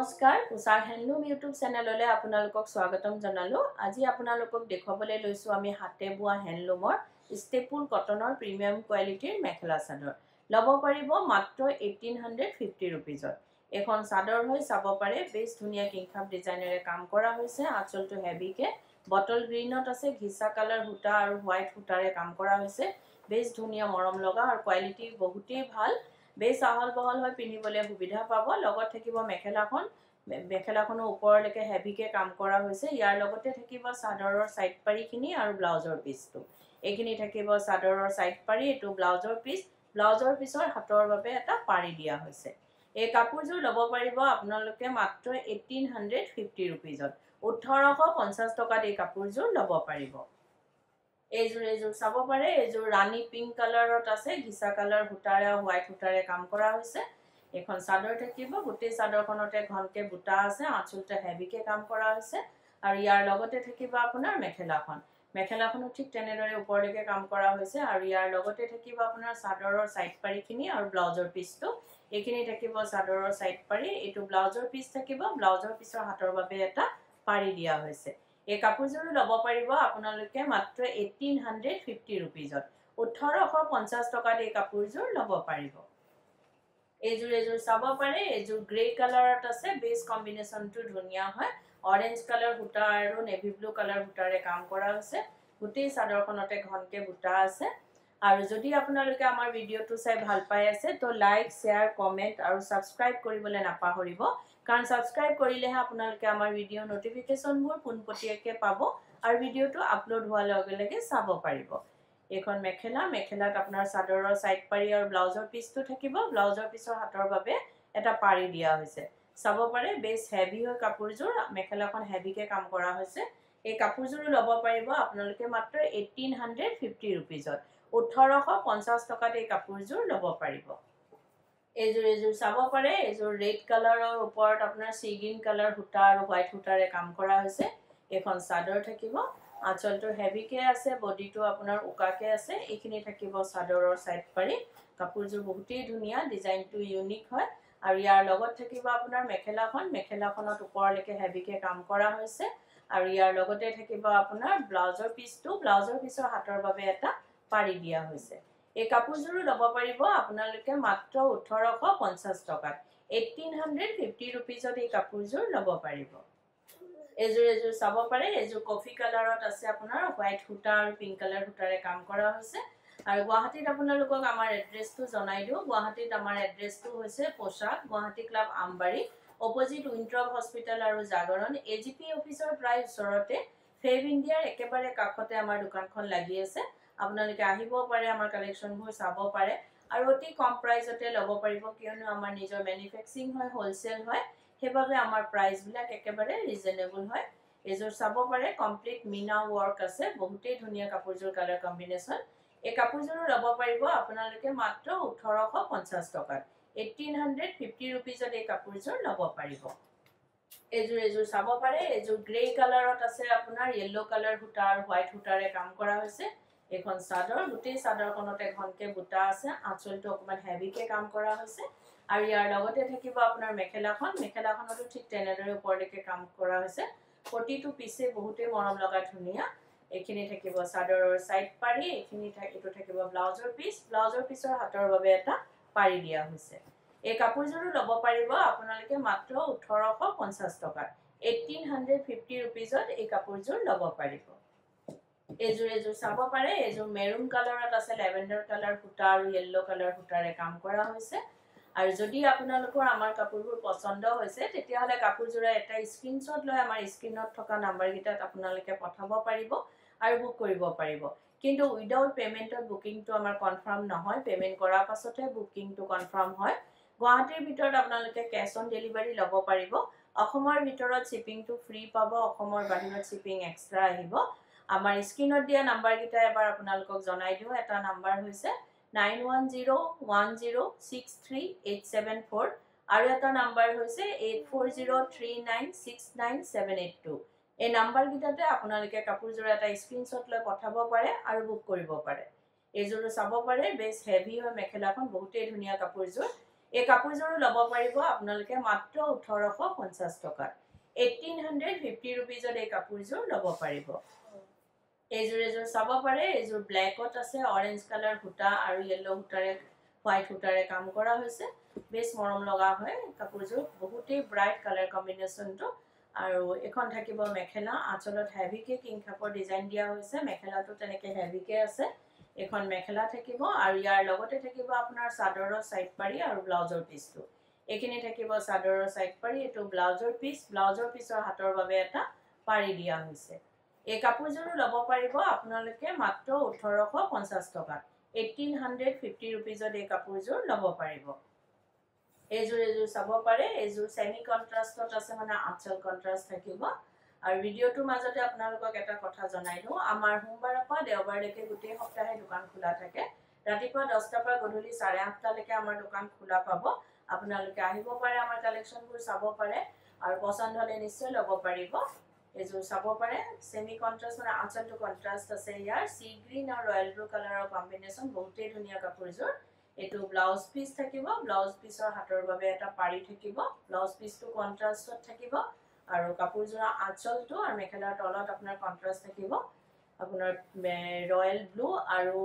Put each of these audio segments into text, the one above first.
নমস্কাৰ কুছাৰ handloom YouTube চেনেললৈ আপোনালোকক স্বাগতম জনালো। আজি আপোনালোকক দেখুৱাবলৈ লৈছো আমি হাতে বোৱা হেণ্ডলুমৰ ষ্টেপুল কটনৰ প্ৰিমিয়াম কোৱালিটিৰ মেখেলা চাদৰ। ল'ব পাৰিব মাত্ৰ 1850 रुपीजত। এখন চাদৰ হৈ চাব পাৰে, বেছ ধুনীয়া কিংখাপ ডিজাইনেৰে কাম কৰা হৈছে। আঁচলটো হেভিকে বটল গ্ৰীনত আছে, ঘিচা কালাৰ সূতা আৰু হোৱাইট সূতাৰে কাম কৰা হৈছে। বেছ ধুনীয়া মৰম লগা আৰু কোৱালিটি বহুতেই ভাল। বেছ আহল বহল হৈ পিন্ধিবলৈ সুবিধা পাব। লগত থাকিব মেখেলাখনৰ ওপৰলৈকে হেভিকে কাম কৰা হৈছে। ইয়াৰ লগতে থাকিব চাদৰৰ সাইড পাৰিখিনি আৰু ব্লাউজৰ পিচটো। এইখিনি থাকিব চাদৰৰ সাইড পাৰি, এটো ব্লাউজৰ পিচ। ব্লাউজৰ পিছৰ হাতৰ বাবে এটা পাৰি দিয়া হৈছে। এই কাপোৰযোৰ ল'ব পাৰিব আপোনালোকে মাত্ৰ 1850 रुपीजত। 1850 টকাত এই কাপোৰযোৰ ল'ব পাৰিব। এইযোৰ চাব পাৰে, এইযোৰ ৰাণী পিংক কালাৰত আছে, ঘিচা কালাৰ সূতাৰে আৰু হোৱাইট সূতাৰে কাম কৰা হৈছে। এখন চাদৰ থাকিব, গোটেই চাদৰখনতে ঘনকে বুটা আছে, আঁচলতে হেভিকে কাম কৰা হৈছে আৰু ইয়াৰ লগতে থাকিব আপোনাৰ মেখেলাখনো ঠিক তেনেদৰে ওপৰলৈকে কাম কৰা হৈছে আৰু ইয়াৰ লগতে থাকিব আপোনাৰ চাদৰৰ সাইড পাৰিখিনি আৰু ব্লাউজৰ পিচটো। এইখিনি থাকিব চাদৰৰ সাইড পাৰি, এটো ব্লাউজৰ পিচ থাকিব। ব্লাউজৰ পিছৰ হাতৰ বাবে এটা পাৰি দিয়া হৈছে। এই কাপোৰযোৰ ল'ব পাৰিব আপোনালোকে মাত্ৰ 1850 रुपीजত। 1850 টকাত এই কাপোৰযোৰ ল'ব পাৰিব। এইযোৰ চাব পাৰে, এইযোৰ গ্ৰে কালাৰত আছে। বেছ কম্বিনেশ্যনটো ধুনীয়া হয়। অৰেঞ্জ কালাৰ সূতা আৰু নেভি ব্লু কালাৰ সূতাৰে কাম কৰা হৈছে। গোটেই চাদৰখনতে ঘনকে বুটা আছে। আৰু যদি আপোনালোকে আমাৰ ভিডিঅ'টো চাই ভাল পাই আছে তো লাইক, শ্বেয়াৰ, কমেন্ট আৰু সাবস্ক্ৰাইব কৰিবলৈ নাপাহৰিব। কাৰণ সাবস্ক্ৰাইব কৰিলেহে আপোনালোকে আমাৰ ভিডিঅ' নটিফিকেশ্যনবোৰ পোনপটীয়াকৈ পাব আৰু ভিডিঅ'টো আপলোড হোৱাৰ লগে লগে চাব পাৰিব। এখন মেখেলাত আপোনাৰ চাদৰৰ সাইড পাৰি আৰু ব্লাউজৰ পিচটো থাকিব। ব্লাউজৰ পিছৰ হাতৰ বাবে এটা পাৰি দিয়া হৈছে। চাব পাৰে, বেছ হেভি হয় কাপোৰযোৰ। মেখেলাখন হেভিকে কাম কৰা হৈছে। এই কাপোৰযোৰ ল'ব পাৰিব আপোনালোকে মাত্ৰ 1850 रुपीजত। 1850 টকাত এই কাপোৰযোৰ ল'ব পাৰিব। এইযোৰ চাব পাৰে, এইযোৰ ৰেড কালাৰৰ ওপৰত আপোনাৰ সি গ্ৰীন কালাৰ সূতা আৰু হোৱাইট সূতাৰে কাম কৰা হৈছে। এখন চাদৰ থাকিব, আঁচলটো হেভিকে আছে, বডিটো আপোনাৰ উকাকে আছে। এইখিনি থাকিব চাদৰৰ সাইড পাৰি। কাপোৰযোৰ বহুতেই ধুনীয়া, ডিজাইনটো ইউনিক হয় আৰু ইয়াৰ লগত থাকিব আপোনাৰ মেখেলাখনত ওপৰলৈকে হেভিকে কাম কৰা হৈছে আৰু ইয়াৰ লগতে থাকিব আপোনাৰ ব্লাউজৰ পিচটো। ব্লাউজৰ পিছৰ হাতৰ বাবে এটা পাৰি দিয়া হৈছে। এই কাপোৰযোৰ ল'ব পাৰিব আপোনালোকে মাত্ৰ 1850 টকাত। 1850 रुपीजত এই কাপোৰযোৰ ল'ব পাৰিব। এইযোৰ চাব পাৰে, এইযোৰ কফি কালাৰত আছে, আপোনাৰ হোৱাইট সূতা আৰু পিংক কালাৰ সূতাৰে কাম কৰা হৈছে। আৰু গুৱাহাটীত আপোনালোকক আমাৰ এড্ৰেছটো জনাই দিওঁ। গুৱাহাটীত আমাৰ এড্ৰেছটো হৈছে পোচাক, Guwahati club Ambari, opposite Winthrop hospital আৰু জাগৰণ AGP অফিচৰ প্ৰায় ওচৰতে। ফেব ইণ্ডিয়াৰ একেবাৰে কাষতে আমাৰ দোকানখন লাগি আছে। আপোনালোকে আহিব পাৰে, আমাৰ কালেকশ্যনবোৰ চাব পাৰে আৰু অতি কম প্ৰাইজতে ল'ব পাৰিব, কিয়নো আমাৰ নিজৰ মেনুফেকচাৰিং হয়, হোলচেল হয়। সেইবাবে আমাৰ প্ৰাইচবিলাক একেবাৰে ৰিজনেবল হয়। এইযোৰ চাব পাৰে, কমপ্লিট মিনা ৱৰ্ক আছে, বহুতেই ধুনীয়া কাপোৰযোৰ কালাৰ কম্বিনেশ্যন। এই কাপোৰযোৰ ল'ব পাৰিব আপোনালোকে মাত্ৰ 1850 টকাত। 1850 रुपीजত এই কাপোৰযোৰ ল'ব পাৰিব। এইযোৰ চাব পাৰে, এইযোৰ গ্ৰে কালাৰত আছে, আপোনাৰ য়েল্লো কালাৰ সূতা আৰু হোৱাইট সূতাৰে কাম কৰা হৈছে। এখন চাদৰ, গোটেই চাদৰখনতে ঘনকে বুটা আছে, আঁচলটো অকমান হেভিকে কাম কৰা হৈছে আৰু ইয়াৰ লগতে থাকিব আপোনাৰ মেখেলাখনতো ঠিক তেনেদৰে ওপৰলৈকে কাম কৰা হৈছে। প্ৰতিটো পিছে বহুতেই মৰম লগা ধুনীয়া। এইখিনি থাকিব চাদৰৰ সাইড পাৰি, এইটো থাকিব ব্লাউজৰ পিচ। ব্লাউজৰ পিছৰ হাতৰ বাবে এটা পাৰি দিয়া হৈছে। এই কাপোৰযোৰ ল'ব পাৰিব আপোনালোকে মাত্ৰ 1850 টকাত। 1850 रुपीजত এই কাপোৰযোৰ ল'ব পাৰিব। এইযোৰ চাব পাৰে, এইযোৰ মেৰুন কালাৰত আছে, লেভেণ্ডাৰ কালাৰ সূতা আৰু য়েল্লো কালাৰ সূতাৰে কাম কৰা হৈছে। আৰু যদি আপোনালোকৰ আমাৰ কাপোৰবোৰ পছন্দ হৈছে তেতিয়াহ'লে কাপোৰযোৰৰ এটা স্ক্ৰীনশ্বট লৈ আমাৰ স্ক্ৰীনত থকা নাম্বাৰকেইটাত আপোনালোকে পঠাব পাৰিব আৰু বুক কৰিব পাৰিব। কিন্তু উইদাউট পেমেন্টত বুকিংটো আমাৰ কনফাৰ্ম নহয়, পেমেন্ট কৰাৰ পাছতহে বুকিংটো কনফাৰ্ম হয়। গুৱাহাটীৰ ভিতৰত আপোনালোকে কেছ অন ডেলিভাৰী ল'ব পাৰিব। অসমৰ ভিতৰত শ্বিপিংটো ফ্ৰী পাব, অসমৰ বাহিৰত শ্বিপিং এক্সট্ৰা আহিব। আমাৰ স্ক্ৰীনত দিয়া নাম্বাৰকেইটা এবাৰ আপোনালোকক জনাই দিওঁ। এটা নাম্বাৰ হৈছে 9101063874 আৰু এটা নাম্বাৰ হৈছে 8403969782। এই নাম্বাৰকেইটাতে আপোনালোকে কাপোৰযোৰ এটা স্ক্ৰীনশ্বট লৈ পঠাব পাৰে আৰু বুক কৰিব পাৰে। এইযোৰ চাব পাৰে, বেছ হেভি হয় মেখেলাখন, বহুতেই ধুনীয়া কাপোৰযোৰ। এই কাপোৰযোৰো ল'ব পাৰিব আপোনালোকে মাত্ৰ 1850 টকাত 1850 rupeesত এই কাপোৰযোৰ ল'ব পাৰিব এইযোৰ চাব পাৰে এইযোৰ ব্ল্যাকত আছে অৰেঞ্জ কালাৰ সূতা আৰু ইয়েলো সূতাৰে হোৱাইট সূতাৰে কাম কৰা হৈছে বেছ মৰম লগা হয় কাপোৰযোৰ বহুতেই ব্ৰাইট কালাৰ কম্বিনেশ্যনটো আৰু এখন থাকিব মেখেলা আঁচলত হেভিকে কিং খাপৰ ডিজাইন দিয়া হৈছে মেখেলাটো তেনেকে হেভিকে আছে এখন মেখেলা থাকিব আৰু ইয়াৰ লগতে থাকিব আপোনাৰ চাদৰৰ সাইড পাৰি আৰু ব্লাউজৰ পিছটো এখিনি থাকিব চাদৰৰ সাইড পাৰি এটো ব্লাউজৰ পিছৰ হাতৰ বাবে এটা পাৰি দিয়া হৈছে এই কাপোৰযোৰ ল'ব পাৰিব আপোনালোকে মাত্ৰ 1850 টকা 1850 rupeesত এই কাপোৰযোৰ ল'ব পাৰিব এইযোৰ চাব পাৰে এইযোৰ সেমি কন্ট্ৰাষ্টত আছে মানে আঁচল কন্ট্ৰাষ্ট থাকিব আৰু ভিডিওটোৰ মাজতে আপোনালোকক এটা কথা জনাই দিও আমাৰ সোমবাৰৰ পৰা দেওবাৰলৈকে গোটেই সপ্তাহে দোকান খোলা থাকে ৰাতিপুৱা 10টা পৰা গধূলি 8:30 লৈকে আমাৰ দোকান খোলা পাব আপোনালোকে আহিব পাৰে আমাৰ কালেকচনবোৰ চাব পাৰে আৰু পছন্দ হলে নিশ্চয় ল'ব পাৰিব এইযোৰ চাব পাৰে সেমি কন্ট্ৰাষ্ট মানে আঁচলটো কন্ট্ৰাষ্ট আছে ইয়াৰ সি গ্ৰীন আৰু ৰয়েল ব্লু কালাৰৰ কম্বিনেশ্যন বহুতেই ধুনীয়া কাপোৰযোৰ এটো ব্লাউজ পিস থাকিব ব্লাউজ পিসৰ হাতৰ বাবে এটা পাৰি থাকিব ব্লাউজ পিসটো কন্ট্ৰাষ্টত থাকিব আৰু কাপোৰযোৰ আঁচলটো আৰু মেখেলাৰ তলত আপোনাৰ কন্ট্ৰাষ্ট থাকিব আপোনাৰ ৰয়েল ব্লু আৰু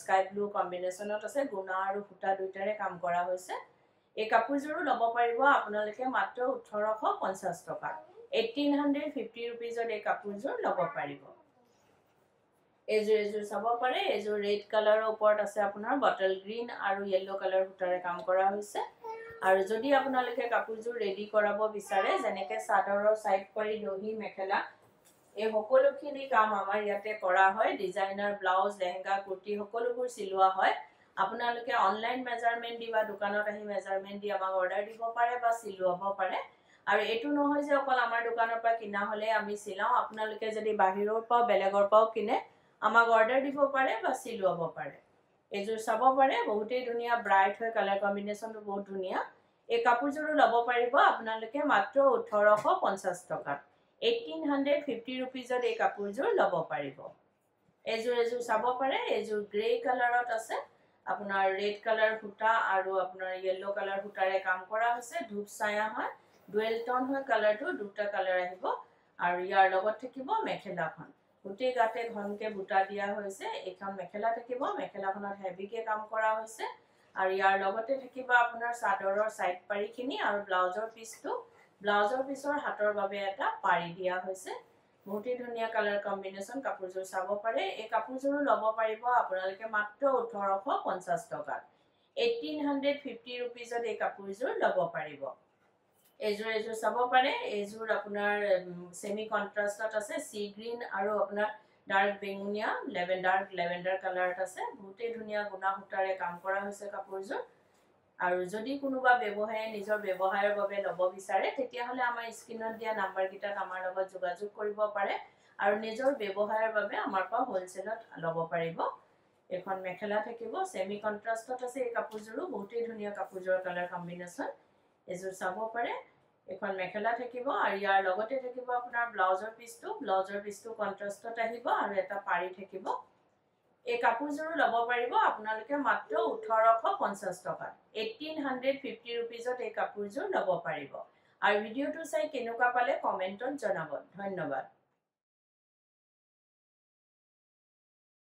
স্কাই ব্লু কম্বিনেশ্যনত আছে গুণা আৰু ফুটা দুইটাৰে কাম কৰা হৈছে এই কাপোৰযোৰো ল'ব পাৰিব আপোনালোকে মাত্ৰ 1850 টকা 1850 rupeesত এই কাপোৰযোৰ ল'ব পাৰিব এইযোৰ চাব পাৰে এইযোৰ ৰেড কালাৰৰ ওপৰত আছে আপোনাৰ বটল গ্ৰীন আৰু ইয়েলো কালাৰ ফুটাৰে কাম কৰা হৈছে আৰু যদি আপোনালোকে কাপোৰযোৰ ৰেডি কৰাব বিচাৰে যেনেকে চাদৰৰ সাইড পাৰি দহি মেখেলা এই সকলোখিনি কাম আমাৰ ইয়াতে কৰা হয় ডিজাইনাৰ ব্লাউজ লেহেঙ্গা কুৰ্তি সকলোবোৰ সিলোৱা হয় আপোনালোকে অনলাইন মেজাৰমেন্ট দিবা দোকানত আহি মেজাৰমেন্ট দি আমাক অৰ্ডাৰ দিব পাৰে বা সিলোৱাব পাৰে আৰু এটো নহয় যে অকল আমাৰ দোকানৰ পৰা কিনা হলে আমি সিলাও আপোনালোকে যদি বাহিৰৰ পৰা বেলেগৰ পাও কিনে আমাক অৰ্ডাৰ দিব পাৰে বা সিলোৱাব পাৰে এইযোৰ চাব পাৰে বহুতেই ধুনীয়া ব্ৰাইট হয় কালাৰ কম্বিনেশ্যনটো বহুত ধুনীয়া এই কাপোৰযোৰো ল'ব পাৰিব আপোনালোকে মাত্ৰ 1850 টকা 1850 rupeesত এই কাপোৰযোৰ ল'ব পাৰিব এইযোৰ চাব পাৰে এইযোৰ গ্ৰে কালাৰত আছে আপোনাৰ ৰেড কালাৰ ফুটা আৰু আপোনাৰ ইয়েলো কালাৰ ফুটাৰে কাম কৰা হৈছে ধূপ ছায়া হয় ডুৱেল টোন হয় কালাৰটো দুটা কালাৰ আহিব আৰু ইয়াৰ লগত থাকিব মেখেলাখন গুটি গাতে ঘনকে বুটা দিয়া হৈছে এখন মেখেলা থাকিব মেখেলাখনত হেভিকে কাম কৰা হৈছে আৰু ইয়াৰ লগতে থাকিব আপোনাৰ চাদৰৰ সাইড পাৰিখিনি আৰু ব্লাউজৰ পিছৰ হাতৰ বাবে এটা পাৰি দিয়া হৈছে বহুতেই ধুনীয়া কালাৰ কম্বিনেশ্যন কাপোৰযোৰ চাব পাৰে এই কাপোৰযোৰো ল'ব পাৰিব আপোনালোকে মাত্ৰ 1850 টকা 1850 rupeesত এই কাপোৰযোৰ ল'ব পাৰিব এইযোৰ চাব পাৰে এইযোৰ আপোনাৰ সেমি কন্ট্ৰাষ্টত আছে সি গ্ৰীন আৰু আপোনাৰ ডাৰ্ক বেঙুনিয়া লেভেণ্ডাৰ কালাৰত আছে বহুতেই ধুনীয়া গুণা সূতাৰে কাম কৰা হৈছে কাপোৰযোৰ আৰু যদি কোনোবা ব্যৱসায়ী নিজৰ ব্যৱসায়ৰ বাবে ল'ব বিচাৰে তেতিয়া হলে আমাৰ স্ক্ৰিনত দিয়া নাম্বাৰ কিটাত আমাৰ লগত যোগাযোগ কৰিব পাৰে আৰু নিজৰ ব্যৱসায়ৰ বাবে আমাৰ পৰা হোলসেলত ল'ব পাৰিব এখন মেখেলা থাকিব সেমি কন্ট্ৰাষ্টত আছে এই কাপোৰযোৰো বহুতেই ধুনীয়া কাপোৰযোৰ কালাৰ কম্বিনেশ্যন এইযোৰ চাব পাৰে এখন মেখেলা থাকিব আৰু ইয়াৰ লগতে থাকিব আপোনাৰ ব্লাউজৰ পিছটো কন্ট্ৰাষ্টত আহিব আৰু এটা পাৰি থাকিব এই কাপোৰযোৰো ল'ব পাৰিব আপোনালোকে মাত্ৰ 1850 টকা 1850 rupeesত এই কাপোৰযোৰ ল'ব পাৰিব আৰু ভিডিওটো চাই কেনেকুৱা পালে কমেন্টত জনাব ধন্যবাদ